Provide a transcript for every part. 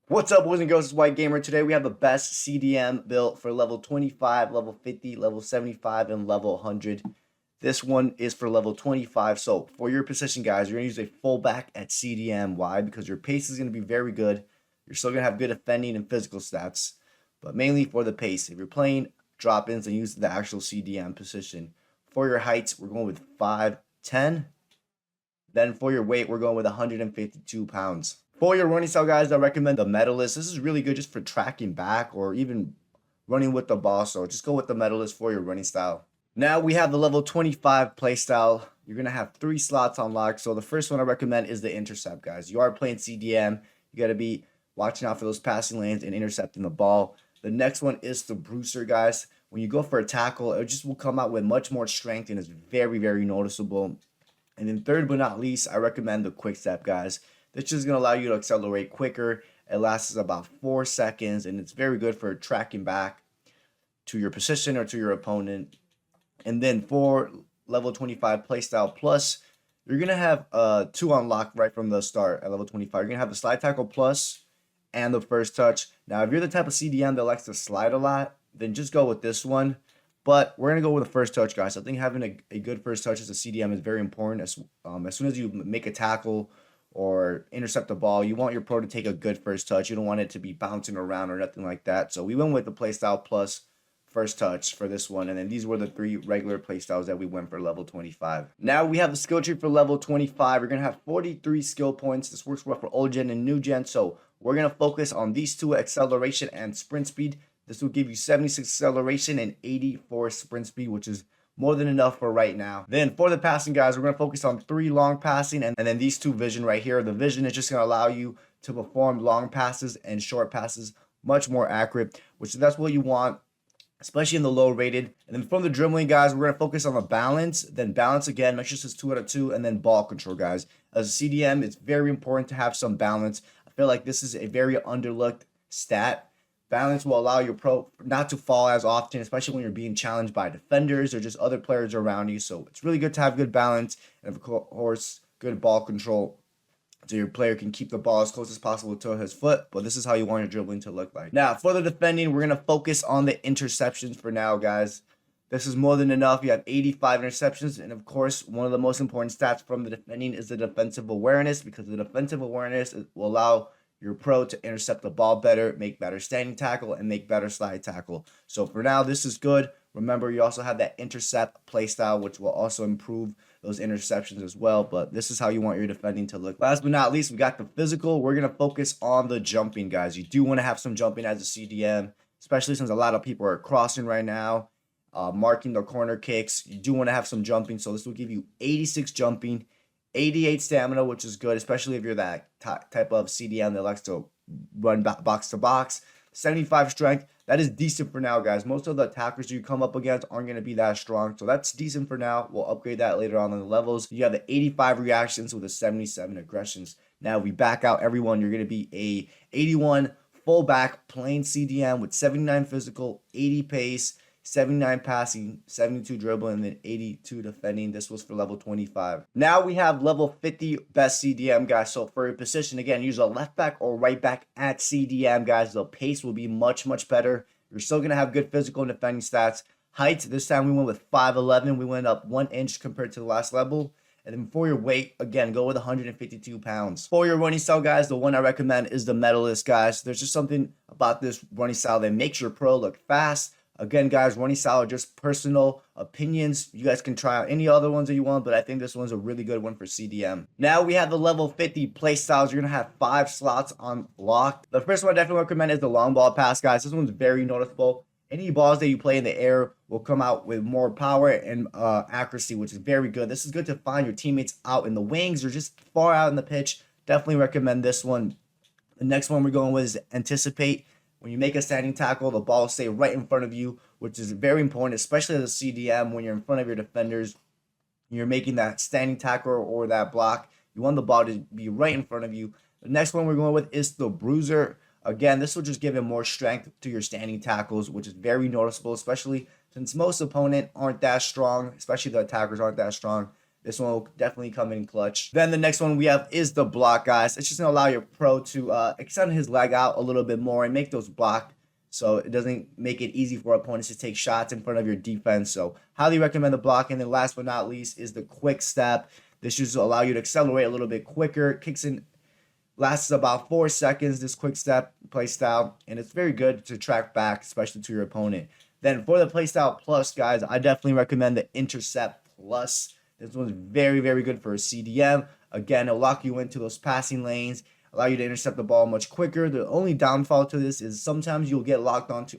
What's up, boys and girls? It's White Gamer. Today we have the best CDM built for level 25, level 50, level 75, and level 100. This one is for level 25. So for your position, guys, you're going to use a fullback at CDM. Why? Because your pace is going to be very good. You're still going to have good defending and physical stats, but mainly for the pace. If you're playing drop-ins, then use the actual CDM position. For your heights, we're going with 5'10". Then for your weight, we're going with 152 pounds. For your running style, guys, I recommend the Medalist. This is really good just for tracking back or even running with the ball. So just go with the Medalist for your running style. Now we have the level 25 play style. You're going to have 3 slots unlocked. So the first one I recommend is the intercept, guys. You are playing CDM. You got to be watching out for those passing lanes and intercepting the ball. The next one is the Bruiser, guys. When you go for a tackle, it just will come out with much more strength and is very, very noticeable. And then third but not least, I recommend the quick step, guys. This is going to allow you to accelerate quicker. It lasts about 4 seconds, and it's very good for tracking back to your position or to your opponent. And then for level 25 playstyle plus, you're going to have 2 unlocked right from the start at level 25. You're going to have the slide tackle plus and the first touch. Now, if you're the type of CDM that likes to slide a lot, then just go with this one. But we're going to go with the first touch, guys. I think having a good first touch as a CDM is very important. As soon as you make a tackle or intercept the ball, you want your pro to take a good first touch. You don't want it to be bouncing around or nothing like that. So we went with the playstyle plus first touch for this one. And then these were the 3 regular playstyles that we went for level 25. Now we have the skill tree for level 25. We're going to have 43 skill points. This works well for old gen and new gen. So we're going to focus on these 2, acceleration and sprint speed. This will give you 76 acceleration and 84 sprint speed, which is more than enough for right now. Then for the passing, guys, we're going to focus on 3 long passing and then these 2 vision right here. The vision is just going to allow you to perform long passes and short passes much more accurate, which that's what you want, especially in the low rated. And then from the dribbling, guys, we're going to focus on the balance. Then balance again, make sure it's 2 out of 2, and then ball control, guys. As a CDM, it's very important to have some balance. I feel like this is a very underlooked stat. Balance will allow your pro not to fall as often, especially when you're being challenged by defenders or just other players around you. So it's really good to have good balance and, of course, good ball control so your player can keep the ball as close as possible to his foot. But this is how you want your dribbling to look like. Now, for the defending, we're going to focus on the interceptions for now, guys. This is more than enough. You have 85 interceptions. And, of course, one of the most important stats from the defending is the defensive awareness, because the defensive awareness will allow your pro to intercept the ball better, make better standing tackle, and make better slide tackle. So for now, this is good. Remember, you also have that intercept play style, which will also improve those interceptions as well. But this is how you want your defending to look. Last but not least, we got the physical. We're going to focus on the jumping, guys. You do want to have some jumping as a CDM, especially since a lot of people are crossing right now, marking the corner kicks. You do want to have some jumping. So this will give you 86 jumping, 88 stamina, which is good, especially if you're that type of CDM that likes to run box to box. 75 strength, that is decent for now, guys. Most of the attackers you come up against aren't going to be that strong, so that's decent for now. We'll upgrade that later on in the levels. You have the 85 reactions with the 77 aggressions. Now, we back out everyone. You're going to be a 81 fullback plain CDM with 79 physical, 80 pace, 79 passing, 72 dribbling, and then 82 defending. This was for level 25. Now we have level 50 best CDM, guys. So for your position, again, use a left back or right back at CDM, guys. The pace will be much, much better. You're still going to have good physical and defending stats. Height, this time we went with 5'11". We went up 1 inch compared to the last level. And then for your weight, again, go with 152 pounds. For your running style, guys, the one I recommend is the Medalist, guys. There's just something about this running style that makes your pro look fast. Again, guys, running style are just personal opinions. You guys can try out any other ones that you want, but I think this one's a really good one for CDM. Now we have the level 50 play styles. You're going to have 5 slots unlocked. The first one I definitely recommend is the long ball pass, guys. This one's very noticeable. Any balls that you play in the air will come out with more power and accuracy, which is very good. This is good to find your teammates out in the wings or just far out in the pitch. Definitely recommend this one. The next one we're going with is anticipate. When you make a standing tackle, the ball will stay right in front of you, which is very important, especially as a CDM when you're in front of your defenders. You're making that standing tackle or that block. You want the ball to be right in front of you. The next one we're going with is the Bruiser. Again, this will just give him more strength to your standing tackles, which is very noticeable, especially since most opponents aren't that strong, especially the attackers aren't that strong. This one will definitely come in clutch. Then the next one we have is the block, guys. It's just going to allow your pro to extend his leg out a little bit more and make those block, so it doesn't make it easy for opponents to take shots in front of your defense. So highly recommend the block. And then last but not least is the quick step. This should allow you to accelerate a little bit quicker. Kicks in, lasts about 4 seconds, this quick step play style, and it's very good to track back, especially to your opponent. Then for the playstyle plus, guys, I definitely recommend the intercept plus. This one's very, very good for a CDM. Again, it'll lock you into those passing lanes, allow you to intercept the ball much quicker. The only downfall to this is sometimes you'll get locked onto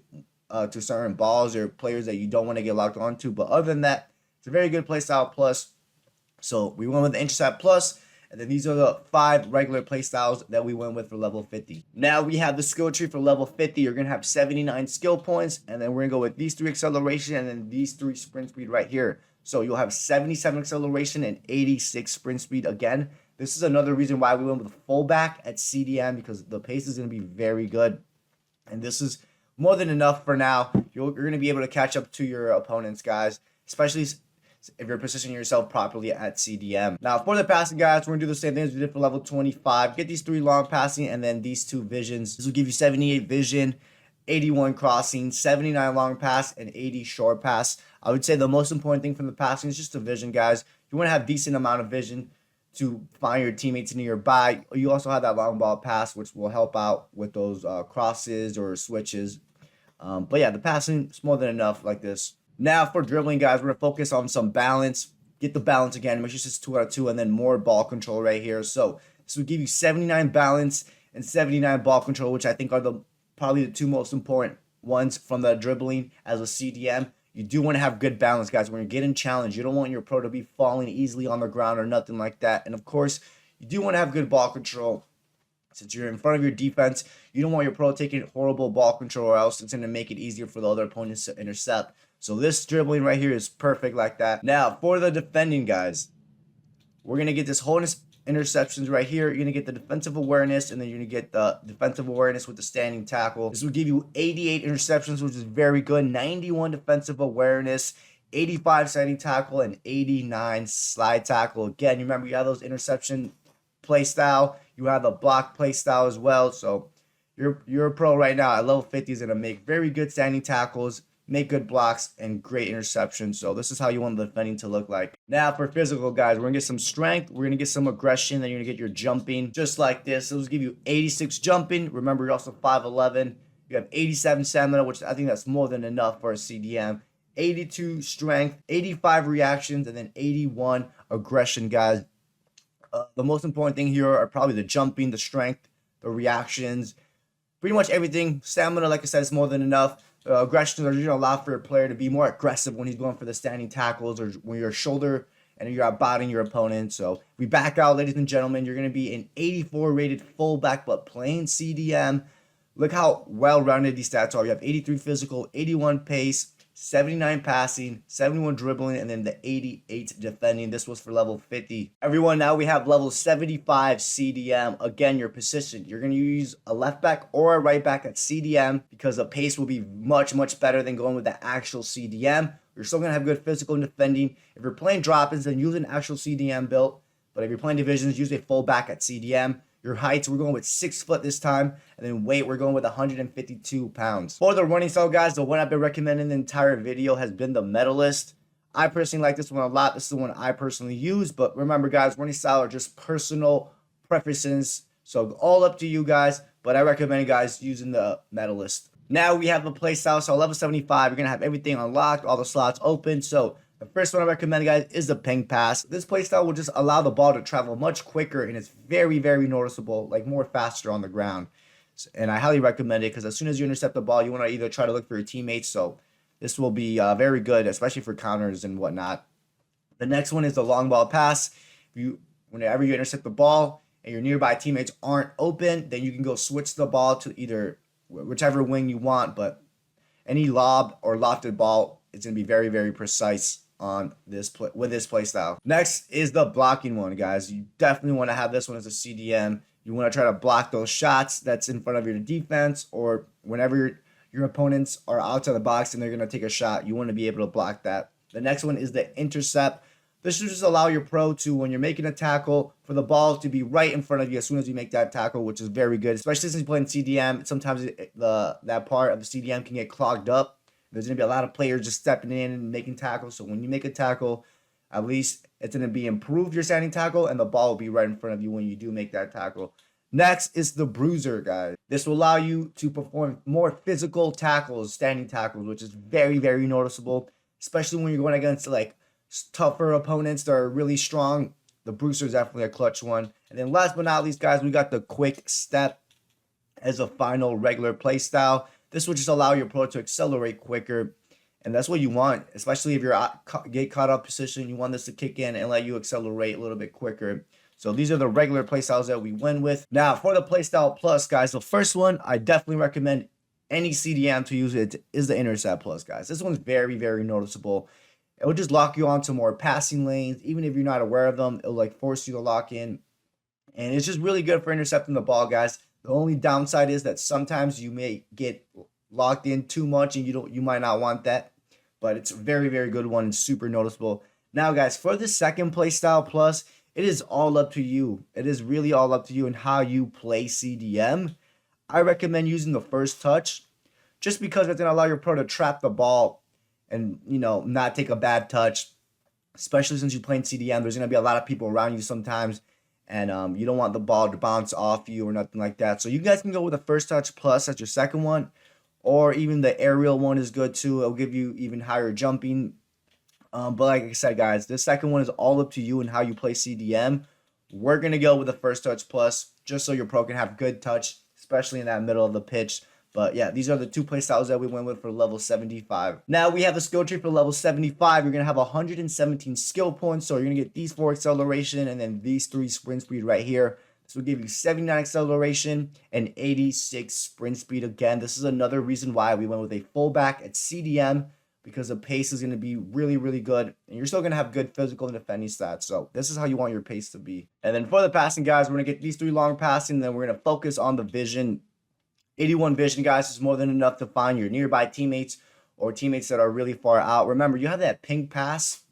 to certain balls or players that you don't want to get locked onto. But other than that, it's a very good playstyle plus. So we went with the intercept plus. And then these are the 5 regular play styles that we went with for level 50. Now we have the skill tree for level 50. You're going to have 79 skill points. And then we're going to go with these 3 acceleration and then these 3 sprint speed right here. So you'll have 77 acceleration and 86 sprint speed again. This is another reason why we went with fullback at CDM, because the pace is going to be very good. And this is more than enough for now. You're going to be able to catch up to your opponents, guys, especially if you're positioning yourself properly at CDM. Now, for the passing, guys, we're going to do the same thing as we did for level 25. Get these 3 long passing and then these 2 visions. This will give you 78 vision, 81 crossing, 79 long pass, and 80 short pass. I would say the most important thing from the passing is just the vision, guys. You want to have decent amount of vision to find your teammates nearby. You also have that long ball pass, which will help out with those crosses or switches. But yeah, the passing is more than enough like this. Now for dribbling, guys, we're going to focus on some balance. Get the balance again. Make sure it's 2 out of 2 and then more ball control right here. So this will give you 79 balance and 79 ball control, which I think are probably the 2 most important ones from the dribbling as a CDM. You do want to have good balance, guys. When you're getting challenged, you don't want your pro to be falling easily on the ground or nothing like that. And of course, you do want to have good ball control. Since you're in front of your defense, you don't want your pro taking horrible ball control, or else it's going to make it easier for the other opponents to intercept. So this dribbling right here is perfect like that. Now, for the defending, guys, we're going to get this whole interceptions right here. You're going to get the defensive awareness, and then you're going to get the defensive awareness with the standing tackle. This will give you 88 interceptions, which is very good. 91 defensive awareness, 85 standing tackle, and 89 slide tackle. Again, you remember you have those interception play style. You have the block play style as well. So you're a pro right now at level 50 is going to make very good standing tackles, make good blocks, and great interceptions. So this is how you want the defending to look like. Now for physical, guys, we're going to get some strength. We're going to get some aggression. Then you're going to get your jumping just like this. This will give you 86 jumping. Remember, you're also 5'11". You have 87 stamina, which I think that's more than enough for a CDM. 82 strength, 85 reactions, and then 81 aggression, guys. The most important thing here are probably the jumping, the strength, the reactions, pretty much everything. Stamina, like I said, is more than enough. Aggressions are going to allow for a player to be more aggressive when he's going for the standing tackles or when you're shoulder and you're outbodying your opponent. So we back out, ladies and gentlemen. You're going to be an 84 rated fullback, but playing CDM. Look how well-rounded these stats are. You have 83 physical, 81 pace, 79 passing, 71 dribbling, and then the 88 defending. This was for level 50. Everyone, now we have level 75 CDM. Again, your position. You're going to use a left back or a right back at CDM because the pace will be much, much better than going with the actual CDM. You're still going to have good physical and defending. If you're playing drop-ins, then use an actual CDM build. But if you're playing divisions, use a fullback at CDM. Your heights, we're going with 6 foot this time. And then weight, we're going with 152 pounds. For the running style, guys, the one I've been recommending the entire video has been the Medalist. I personally like this one a lot. This is the one I personally use. But remember, guys, running style are just personal preferences. So all up to you guys. But I recommend you guys using the Medalist. Now we have the play style. So level 75, you're going to have everything unlocked, all the slots open. So the first one I recommend, guys, is the ping pass. This playstyle will just allow the ball to travel much quicker, and it's very, very noticeable, like more faster on the ground. And I highly recommend it because as soon as you intercept the ball, you want to either try to look for your teammates. So this will be very good, especially for counters and whatnot. The next one is the long ball pass. Whenever you intercept the ball and your nearby teammates aren't open, then you can go switch the ball to either whichever wing you want. But any lob or lofted ball, it's going to be very, very precise on this with this play style. Next is the blocking one, guys. You definitely want to have this one as a CDM. You want to try to block those shots that's in front of your defense, or whenever your opponents are outside the box and they're going to take a shot, you want to be able to block that. The next one is the intercept This should just allow your pro to, when you're making a tackle, for the ball to be right in front of you as soon as you make that tackle, which is very good, especially since you play in CDM. Sometimes that part of the CDM can get clogged up. There's going to be a lot of players just stepping in and making tackles. So when you make a tackle, at least it's going to be improved your standing tackle, and the ball will be right in front of you when you do make that tackle. Next is the bruiser, guys. This will allow you to perform more physical tackles, standing tackles, which is very, very noticeable, especially when you're going against like tougher opponents that are really strong. The bruiser is definitely a clutch one. And then last but not least, guys, we got the quick step as a final regular play style. This will just allow your pro to accelerate quicker, and that's what you want, especially if you're get caught up position. You want this to kick in and let you accelerate a little bit quicker. So these are the regular playstyles that we went with. Now for the playstyle plus, guys, the first one I definitely recommend any CDM to use it is the intercept plus, guys. This one's very, very noticeable. It will just lock you onto more passing lanes. Even if you're not aware of them, it'll like force you to lock in. And it's just really good for intercepting the ball, guys. The only downside is that sometimes you may get locked in too much and you might not want that. But it's a very, very good one and super noticeable. Now, guys, for the second playstyle plus, it is all up to you. It is really all up to you and how you play CDM. I recommend using the first touch just because it's going to allow your pro to trap the ball and, not take a bad touch, especially since you're playing CDM. There's going to be a lot of people around you sometimes, and you don't want the ball to bounce off you or nothing like that. So you guys can go with the first touch plus as your second one, or even the aerial one is good too. It'll give you even higher jumping. But like I said, guys, this second one is all up to you and how you play CDM. We're going to go with the first touch plus just so your pro can have good touch, especially in that middle of the pitch. But yeah, these are the two play styles that we went with for level 75. Now we have the skill tree for level 75. You're going to have 117 skill points. So you're going to get these 4 acceleration and then these 3 sprint speed right here. This will give you 79 acceleration and 86 sprint speed. Again, this is another reason why we went with a fullback at CDM, because the pace is going to be really, really good. And you're still going to have good physical and defending stats. So this is how you want your pace to be. And then for the passing, guys, we're going to get these 3 long passing. And then we're going to focus on the vision. 81 vision, guys, is more than enough to find your nearby teammates or teammates that are really far out. Remember, you have that ping pass,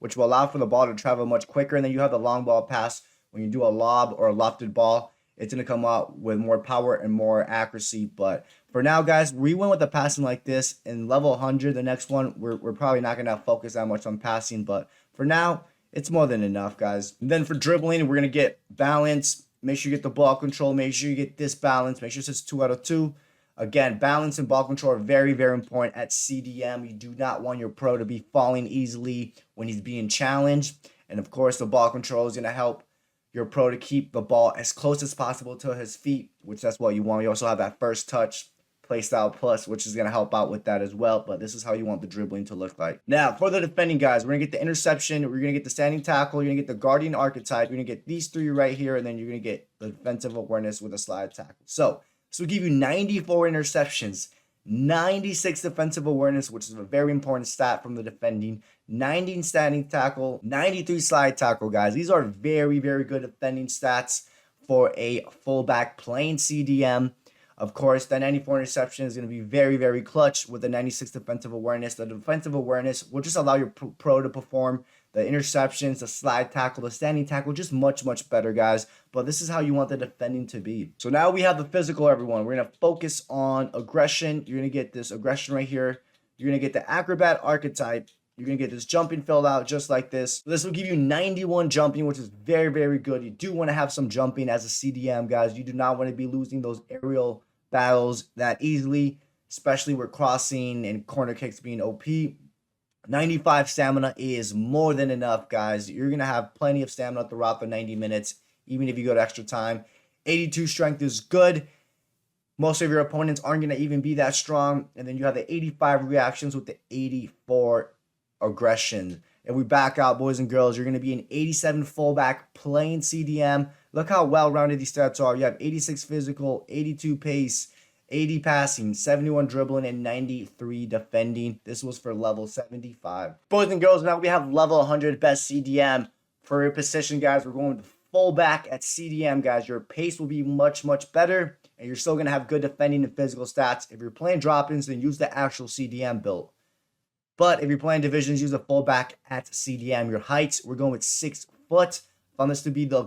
which will allow for the ball to travel much quicker. And then you have the long ball pass. When you do a lob or a lofted ball, it's going to come out with more power and more accuracy. But for now, guys, we went with the passing like this. In level 100, the next one, we're probably not going to focus that much on passing. But for now, it's more than enough, guys. And then for dribbling, we're going to get balance. Make sure you get the ball control. Make sure you get this balance. Make sure it's 2 out of 2. Again, balance and ball control are very, very important at CDM. You do not want your pro to be falling easily when he's being challenged. And, of course, the ball control is going to help your pro to keep the ball as close as possible to his feet, which that's what you want. You also have that first touch playstyle plus, which is going to help out with that as well. But this is how you want the dribbling to look like. Now, for the defending, guys, we're going to get the interception. We're going to get the standing tackle. You're going to get the guardian archetype. You're going to get these 3 right here. And then you're going to get the defensive awareness with a slide tackle. So this will give you 94 interceptions, 96 defensive awareness, which is a very important stat from the defending, 90 standing tackle, 93 slide tackle, guys. These are very, very good defending stats for a fullback playing CDM. Of course, that 94 interception is going to be very, very clutch with the 96 defensive awareness. The defensive awareness will just allow your pro to perform the interceptions, the slide tackle, the standing tackle, just much, much better, guys. But this is how you want the defending to be. So now we have the physical, everyone. We're going to focus on aggression. You're going to get this aggression right here. You're going to get the acrobat archetype. You're going to get this jumping filled out just like this. This will give you 91 jumping, which is very, very good. You do want to have some jumping as a CDM, guys. You do not want to be losing those aerial battles that easily, especially with crossing and corner kicks being OP. 95 stamina is more than enough, guys. You're going to have plenty of stamina throughout the 90 minutes, even if you go to extra time. 82 strength is good. Most of your opponents aren't going to even be that strong. And then you have the 85 reactions with the 84 aggression. If we back out, boys and girls, you're going to be an 87 fullback playing CDM. Look how well-rounded these stats are. You have 86 physical, 82 pace, 80 passing, 71 dribbling, and 93 defending. This was for level 75. Boys and girls, now we have level 100 best CDM. For your position, guys, we're going with fullback at CDM, guys. Your pace will be much, much better, and you're still going to have good defending and physical stats. If you're playing drop-ins, then use the actual CDM build. But if you're playing divisions, use a fullback at CDM. Your heights, we're going with 6 foot. Found this to be a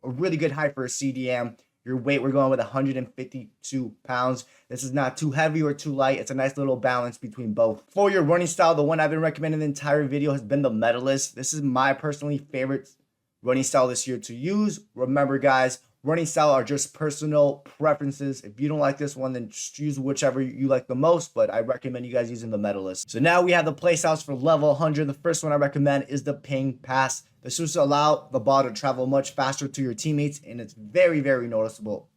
really good height for a CDM. Your weight, we're going with 152 pounds. This is not too heavy or too light. It's a nice little balance between both. For your running style, the one I've been recommending the entire video has been the Medalist. This is my personally favorite running style this year to use. Remember, guys, running style are just personal preferences. If you don't like this one, then just use whichever you like the most, but I recommend you guys using the Medalist. So now we have the play styles for level 100. The first one I recommend is the ping pass. This will allow the ball to travel much faster to your teammates, and it's very, very noticeable.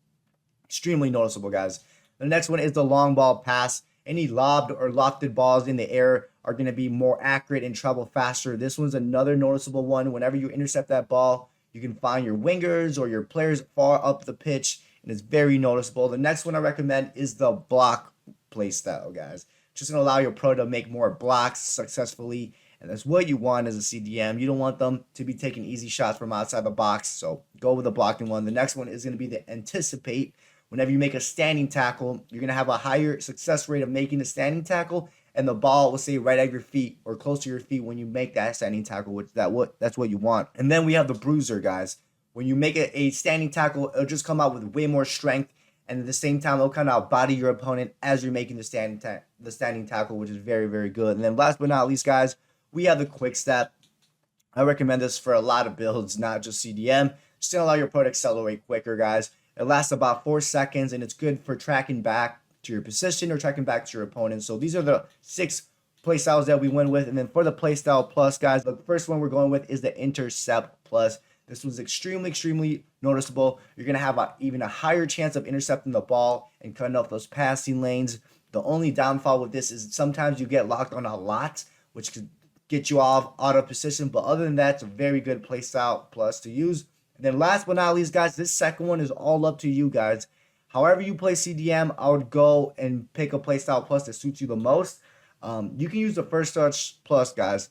Extremely noticeable, guys. The next one is the long ball pass. Any lobbed or lofted balls in the air are going to be more accurate and travel faster. This one's another noticeable one. Whenever you intercept that ball, you can find your wingers or your players far up the pitch, and it's very noticeable. The next one I recommend is the block play style, guys. Just going to allow your pro to make more blocks successfully, and that's what you want as a CDM. You don't want them to be taking easy shots from outside the box, so go with the blocking one. The next one is going to be the anticipate. Whenever you make a standing tackle, you're going to have a higher success rate of making a standing tackle, and the ball will stay right at your feet or close to your feet when you make that standing tackle, which that's what you want. And then we have the bruiser, guys. When you make a standing tackle, it'll just come out with way more strength, and at the same time, it'll kind of body your opponent as you're making the standing tackle, which is very, very good. And then last but not least, guys, we have the quick step. I recommend this for a lot of builds, not just CDM. Just to allow your pro to accelerate quicker, guys. It lasts about 4 seconds, and it's good for tracking back to your position or tracking back to your opponent. So these are the 6 play styles that we went with. And then for the play style plus, guys, the first one we're going with is the intercept plus. This was extremely, extremely noticeable. You're going to have even a higher chance of intercepting the ball and cutting off those passing lanes. The only downfall with this is sometimes you get locked on a lot, which could get you out of position. But other than that, it's a very good play style plus to use. And then last but not least, guys, this second one is all up to you guys. However you play CDM, I would go and pick a playstyle plus that suits you the most. You can use the first touch plus, guys,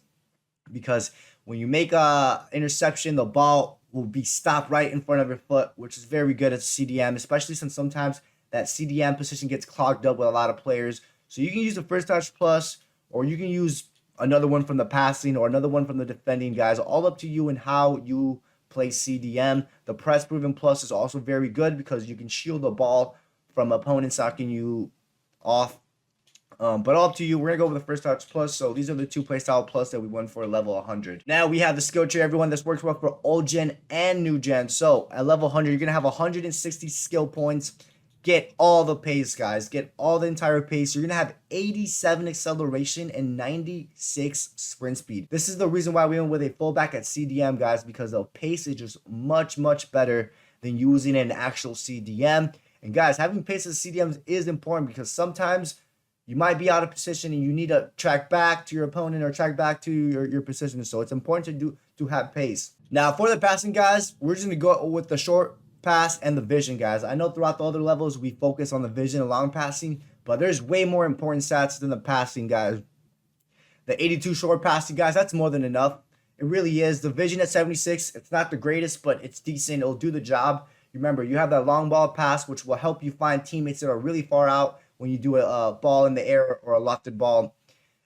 because when you make a interception, the ball will be stopped right in front of your foot, which is very good at CDM, especially since sometimes that CDM position gets clogged up with a lot of players. So you can use the first touch plus, or you can use another one from the passing or another one from the defending, guys. All up to you and how you play CDM. The press proven plus is also very good because you can shield the ball from opponents knocking you off. But all up to you. We're going to go with the first touch plus. So these are the 2 playstyle plus that we won for level 100. Now we have the skill tree, everyone. This works well for old gen and new gen. So at level 100, you're going to have 160 skill points. Get all the pace, guys. Get all the entire pace. You're going to have 87 acceleration and 96 sprint speed. This is the reason why we went with a fullback at CDM, guys, because the pace is just much, much better than using an actual CDM. And guys, having pace as CDMs is important because sometimes you might be out of position and you need to track back to your opponent or track back to your position. So it's important to have pace. Now for the passing, guys, we're just going to go with the short pass and the vision, guys. I know throughout the other levels we focus on the vision and long passing, but there's way more important stats than the passing, guys. The 82 short passing, guys, that's more than enough. It really is. The vision at 76, it's not the greatest, but it's decent. It'll do the job. Remember, you have that long ball pass, which will help you find teammates that are really far out when you do a ball in the air or a lofted ball.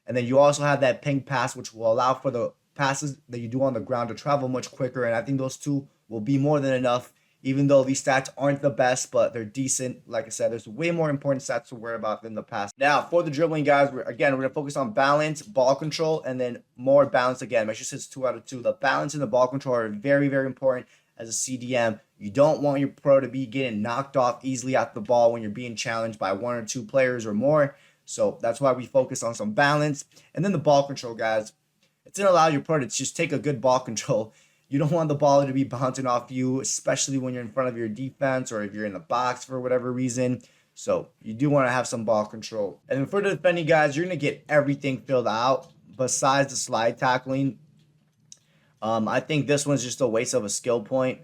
And then you also have that ping pass, which will allow for the passes that you do on the ground to travel much quicker. And I think those 2 will be more than enough. Even though these stats aren't the best, but they're decent. Like I said, there's way more important stats to worry about than the past. Now, for the dribbling, guys, we're going to focus on balance, ball control, and then more balance again. Make sure it's 2 out of 2. The balance and the ball control are very, very important as a CDM. You don't want your pro to be getting knocked off easily at the ball when you're being challenged by 1 or 2 players or more. So that's why we focus on some balance. And then the ball control, guys. It's going to allow your pro to just take a good ball control. You don't want the ball to be bouncing off you, especially when you're in front of your defense or if you're in the box for whatever reason. So you do want to have some ball control. And then for the defending, guys, you're going to get everything filled out besides the slide tackling. I think this one's just a waste of a skill point.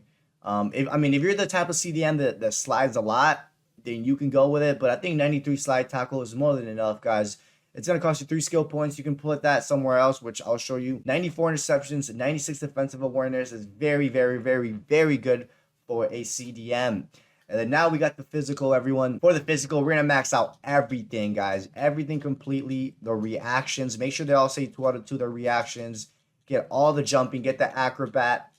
If you're the type of CDM that slides a lot, then you can go with it. But I think 93 slide tackle is more than enough, guys. It's going to cost you 3 skill points. You can put that somewhere else, which I'll show you. 94 interceptions, 96 defensive awareness is very, very, very, very good for a CDM. And then now we got the physical, everyone. For the physical, we're going to max out everything, guys. Everything completely. The reactions. Make sure they all say 2 out of 2, the reactions. Get all the jumping. Get the acrobat.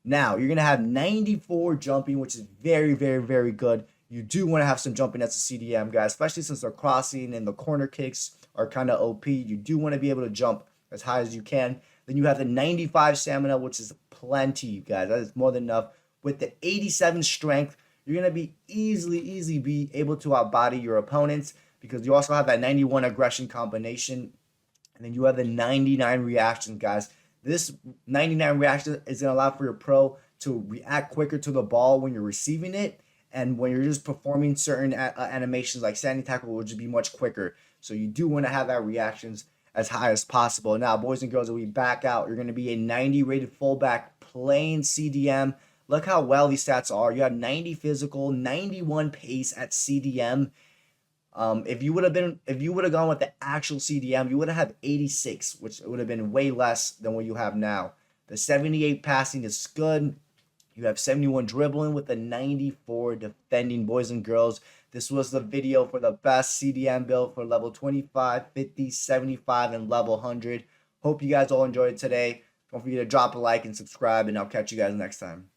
Now, you're going to have 94 jumping, which is very, very, very good. You do want to have some jumping as a CDM, guys, especially since the crossing and the corner kicks are kind of OP. You do want to be able to jump as high as you can. Then you have the 95 stamina, which is plenty, guys. That is more than enough. With the 87 strength, you're going to be easily be able to outbody your opponents because you also have that 91 aggression combination. And then you have the 99 reaction, guys. This 99 reaction is going to allow for your pro to react quicker to the ball when you're receiving it. And when you're just performing certain animations like standing tackle, will just be much quicker. So you do want to have that reactions as high as possible. Now, boys and girls, when we back out, you're going to be a 90 rated fullback playing CDM. Look how well these stats are. You have 90 physical, 91 pace at CDM. If you would have gone with the actual CDM, you would have had 86, which would have been way less than what you have now. The 78 passing is good. You have 71 dribbling with a 94 defending, boys and girls. This was the video for the best CDM build for level 25, 50, 75, and level 100. Hope you guys all enjoyed it today. Don't forget to drop a like and subscribe, and I'll catch you guys next time.